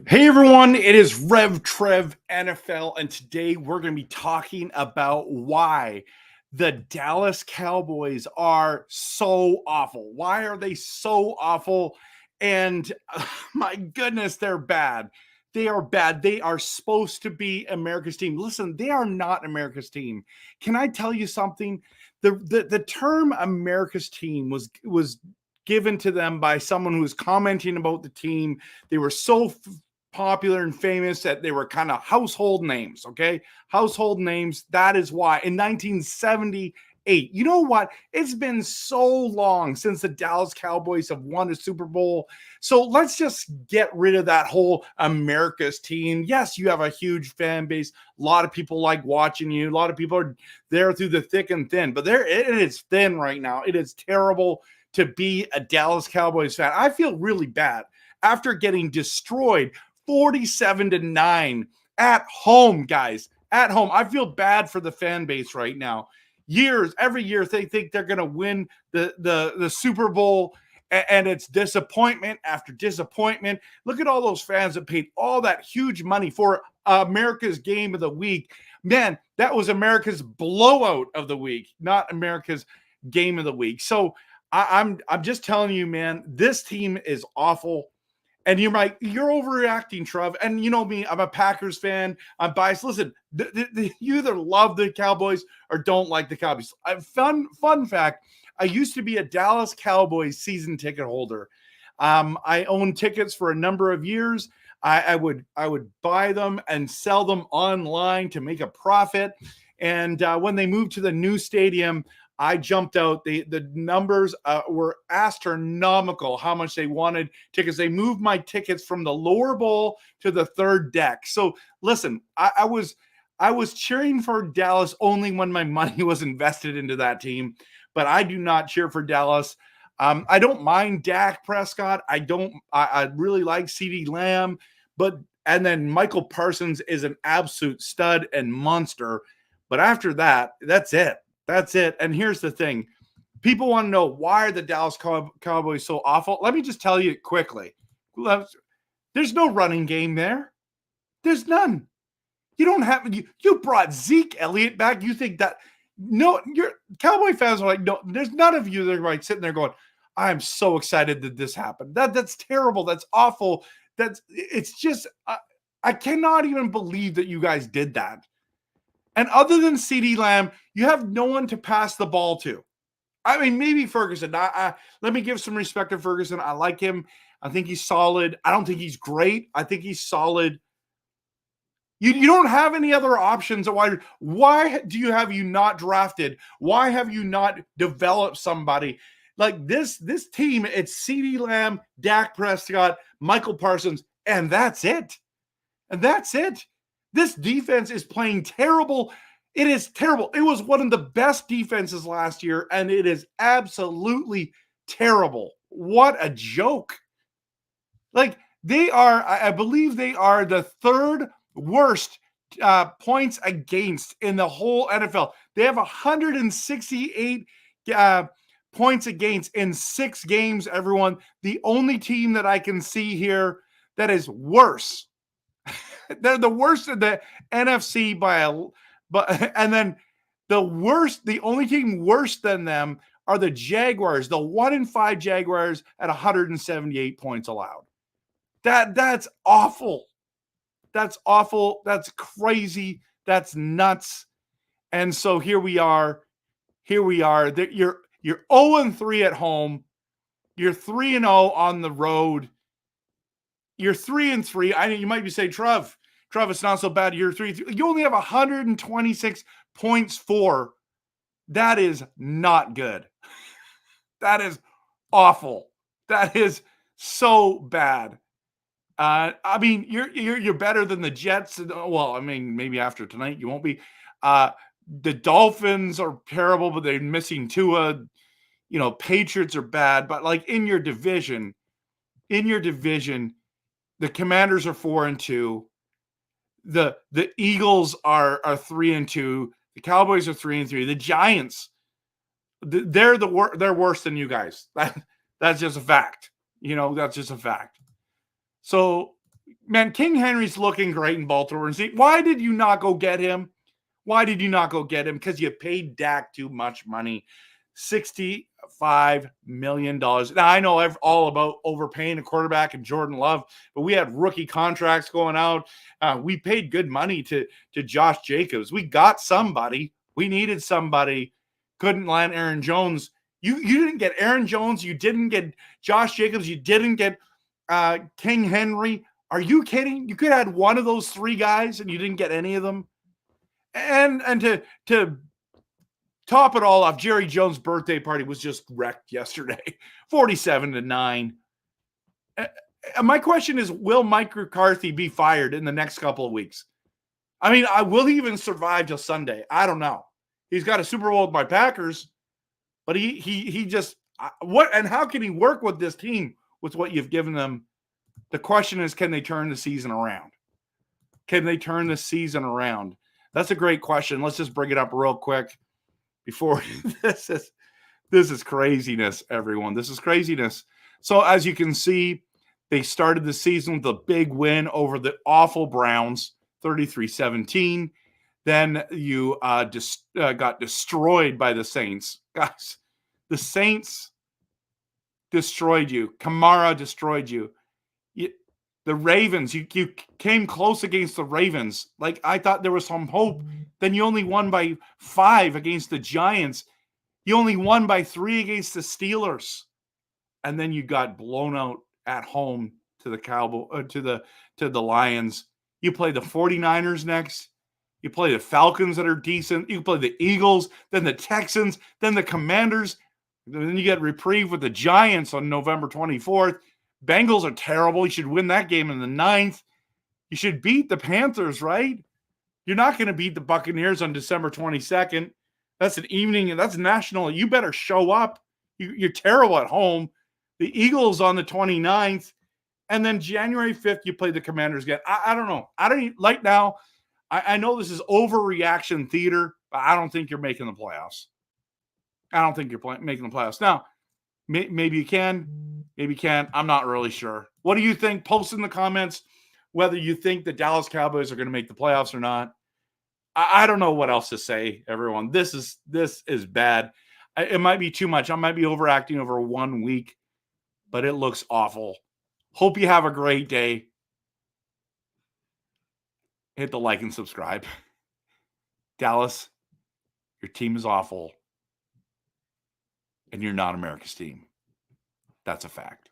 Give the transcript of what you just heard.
Hey everyone, it is Rev Trev NFL, and today we're going to be talking about why the Dallas Cowboys are so awful. Why are they so awful? And my goodness, they're bad. They are bad. They are supposed to be America's team. Listen, they are not America's team. Can I tell you something? The term America's team was given to them by someone who was commenting about the team. They were so popular and famous that they were kind of household names. Okay, household names. That is why in 1978, you know what, it's been so long since the Dallas Cowboys have won a Super Bowl, so let's just get rid of that whole America's team. Yes, you have a huge fan base, a lot of people like watching you, a lot of people are there through the thick and thin, but it is thin right now. It is terrible to be a Dallas Cowboys fan. I feel really bad after getting destroyed 47-9 at home, guys. At home. I feel bad for the fan base right now. Every year they think they're going to win the Super Bowl, and it's disappointment after disappointment. Look at all those fans that paid all that huge money for America's game of the week. Man, that was America's blowout of the week, not America's game of the week. So I'm just telling you, man, this team is awful. And you're overreacting, Trev. And you know me, I'm a Packers fan. I'm biased. Listen, you either love the Cowboys or don't like the Cowboys. Fun fact, I used to be a Dallas Cowboys season ticket holder. I owned tickets for a number of years. I would buy them and sell them online to make a profit. And when they moved to the new stadium, I jumped out. The numbers were astronomical, how much they wanted tickets. They moved my tickets from the lower bowl to the third deck. So listen, I was cheering for Dallas only when my money was invested into that team, but I do not cheer for Dallas. I don't mind Dak Prescott. I really like CeeDee Lamb, and then Michael Parsons is an absolute stud and monster. But after that, that's it. That's it. And here's the thing. People want to know, why are the Dallas Cowboys so awful? Let me just tell you quickly. There's no running game there. There's none. You don't have you brought Zeke Elliott back. You think that your Cowboy fans are like, no, there's none of you that are like sitting there going, I'm so excited that this happened. That's terrible. That's awful. It's just I cannot even believe that you guys did that. And other than CeeDee Lamb, you have no one to pass the ball to. I mean, maybe Ferguson. Let me give some respect to Ferguson. I like him. I think he's solid. I don't think he's great. I think he's solid. You don't have any other options. Why do you not drafted? Why have you not developed somebody? Like this team, it's CeeDee Lamb, Dak Prescott, Michael Parsons, and that's it. And that's it. This defense is playing terrible. It is terrible. It was one of the best defenses last year, and it is absolutely terrible. What a joke. Like, I believe they are the third worst points against in the whole NFL. They have 168 points against in 6 games, everyone. The only team that I can see here that is worse. They're the worst of the NFC and then the only team worse than them are the Jaguars, the 1-5 Jaguars at 178 points allowed. That's awful. That's awful. That's crazy. That's nuts. And so here we are. You're 0-3 at home. You're 3-0 on the road. You're 3-3. I know you might be saying, Trev, it's not so bad. You're 3-3. You only have 126 points for. That is not good. That is awful. That is so bad. I mean, you're better than the Jets. Well, I mean, maybe after tonight you won't be. The Dolphins are terrible, but they're missing Tua. Patriots are bad, but like in your division, the Commanders are 4-2. The Eagles are 3-2. The Cowboys are 3-3. The Giants, they're worse than you guys. That's just a fact. That's just a fact. So, man, King Henry's looking great in Baltimore. Why did you not go get him? Why did you not go get him? Because you paid Dak too much money. $65 million. Now, I know all about overpaying a quarterback and Jordan Love, but we had rookie contracts going out. We paid good money to Josh Jacobs. We got somebody. We needed somebody. Couldn't land Aaron Jones. You didn't get Aaron Jones. You didn't get Josh Jacobs. You didn't get King Henry. Are you kidding? You could have had one of those three guys and you didn't get any of them. And to top it all off, Jerry Jones' birthday party was just wrecked yesterday, 47-9. My question is, will Mike McCarthy be fired in the next couple of weeks? I mean, will he even survive till Sunday? I don't know. He's got a Super Bowl with my Packers, but he just what and how can he work with this team with what you've given them? The question is, can they turn the season around? Can they turn the season around? That's a great question. Let's just bring it up real quick before this is craziness, everyone. This is craziness. So as you can see, they started the season with a big win over the awful Browns, 33-17. Then you got destroyed by the Saints. Guys, the Saints destroyed you. Kamara destroyed you. The Ravens, you came close against the Ravens. Like, I thought there was some hope. Then you only won by 5 against the Giants. You only won by 3 against the Steelers. And then you got blown out at home to the to the Lions. You play the 49ers next. You play the Falcons that are decent. You play the Eagles, then the Texans, then the Commanders. Then you get reprieve with the Giants on November 24th. Bengals are terrible. You should win that game in the 9th. You should beat the Panthers, right? You're not going to beat the Buccaneers on December 22nd. That's an evening, and that's national. You better show up. You're terrible at home. The Eagles on the 29th. And then January 5th, you play the Commanders again. I don't know. I don't like now. I know this is overreaction theater, but I don't think you're making the playoffs. I don't think you're making the playoffs. Now, maybe you can. Maybe you can. I'm not really sure. What do you think? Post in the comments whether you think the Dallas Cowboys are going to make the playoffs or not. I don't know what else to say, everyone. This is bad. It might be too much. I might be overacting over 1 week, but it looks awful. Hope you have a great day. Hit the like and subscribe. Dallas, your team is awful, and you're not America's team. That's a fact.